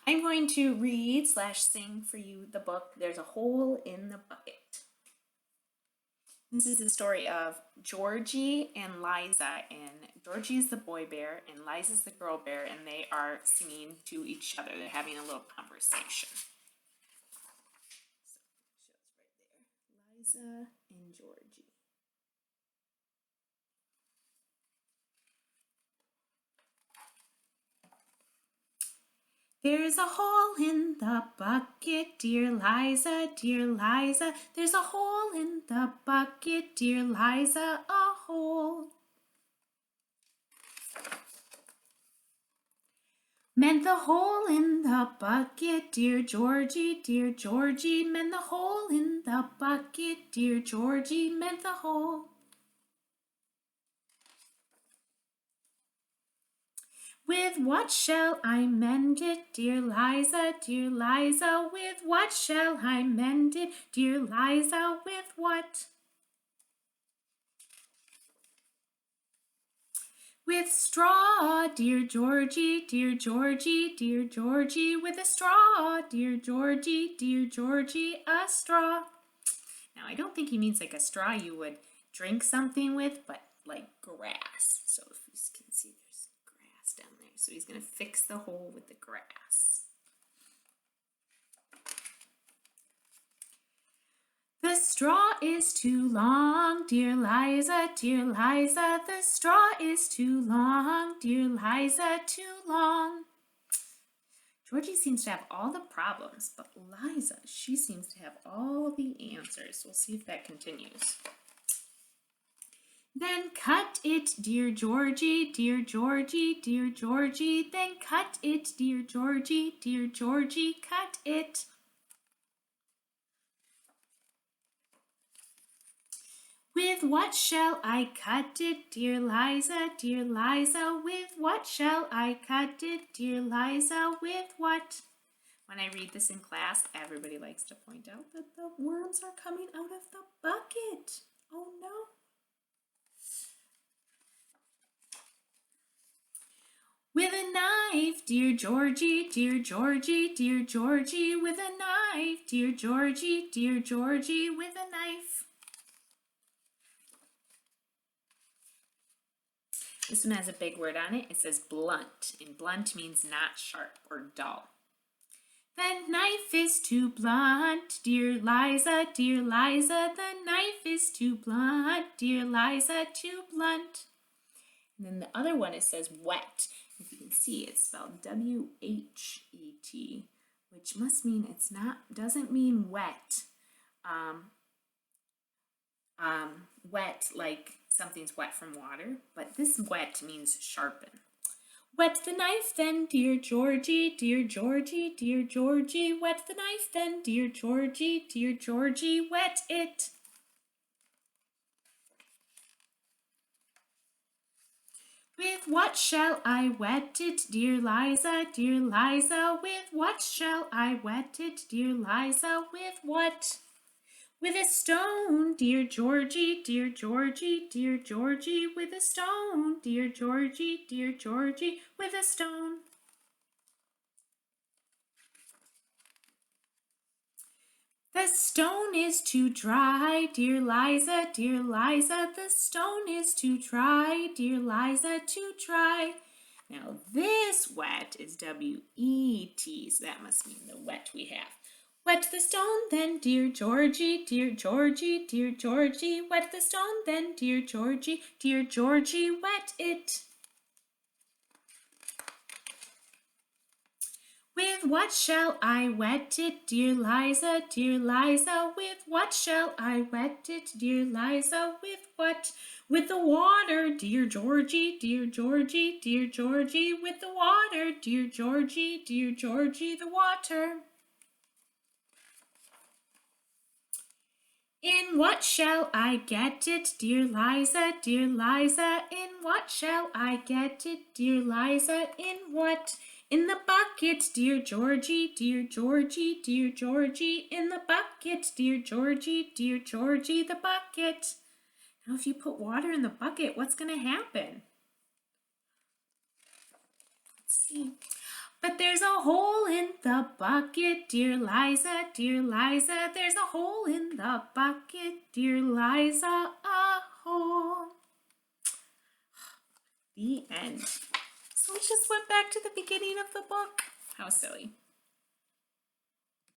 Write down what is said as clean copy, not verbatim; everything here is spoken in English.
I'm going to read / sing for you the book, There's a Hole in the Bucket. This is the story of Georgie and Liza, and Georgie is the boy bear and Liza's the girl bear, and they are singing to each other. They're having a little conversation. So it shows right there, Liza and Georgie. There's a hole in the bucket, dear Liza, dear Liza. There's a hole in the bucket, dear Liza, a hole. Mend the hole in the bucket, dear Georgie, dear Georgie. Mend the hole in the bucket, dear Georgie. Mend the hole. With what shall I mend it, dear Liza, dear Liza? With what shall I mend it, dear Liza? With what? With straw, dear Georgie, dear Georgie, dear Georgie. With a straw, dear Georgie, dear Georgie, a straw. Now, I don't think he means like a straw you would drink something with, but like grass. So if you can see, there's grass down there. So he's going to fix the hole with the grass. The straw is too long, dear Liza, dear Liza. The straw is too long, dear Liza, too long. Georgie seems to have all the problems, but Liza, she seems to have all the answers. We'll see if that continues. Then cut it, dear Georgie, dear Georgie, dear Georgie. Then cut it, dear Georgie, dear Georgie, cut it. With what shall I cut it, dear Liza, dear Liza? With what shall I cut it, dear Liza? With what? When I read this in class, everybody likes to point out that the worms are coming out of the bucket. Oh no. With a knife, dear Georgie, dear Georgie, dear Georgie. With a knife, dear Georgie, dear Georgie. With a knife. This one has a big word on it. It says blunt, and blunt means not sharp or dull. The knife is too blunt, dear Liza, dear Liza. The knife is too blunt, dear Liza, too blunt. And then the other one, it says wet. If you can see, it's spelled W-H-E-T, which must mean doesn't mean wet. Wet like something's wet from water, but this wet means sharpen. Wet the knife then, dear Georgie, dear Georgie, dear Georgie. Wet the knife then, dear Georgie, dear Georgie. Wet it. With what shall I wet it, dear Liza, dear Liza? With what shall I wet it, dear Liza? With what? With a stone, dear Georgie, dear Georgie, dear Georgie. With a stone, dear Georgie, dear Georgie. With a stone. The stone is too dry, dear Liza, dear Liza. The stone is too dry, dear Liza, too dry. Now this wet is W-E-T, so that must mean the wet we have. Wet the stone then, dear Georgie, dear Georgie, dear Georgie. Wet the stone then, dear Georgie, dear Georgie. Wet it. With what shall I wet it, dear Liza, dear Liza? With what shall I wet it, dear Liza? With what? With the water, dear Georgie, dear Georgie, dear Georgie. With the water, dear Georgie, dear Georgie, the water. In what shall I get it, dear Liza, dear Liza? In what shall I get it, dear Liza? In what? In the bucket, dear Georgie, dear Georgie, dear Georgie. In the bucket, dear Georgie, dear Georgie, the bucket. Now if you put water in the bucket, what's going to happen? Let's see. But there's a hole in the bucket, dear Liza, dear Liza. There's a hole in the bucket, dear Liza, a hole. The end. So we just went back to the beginning of the book. How silly.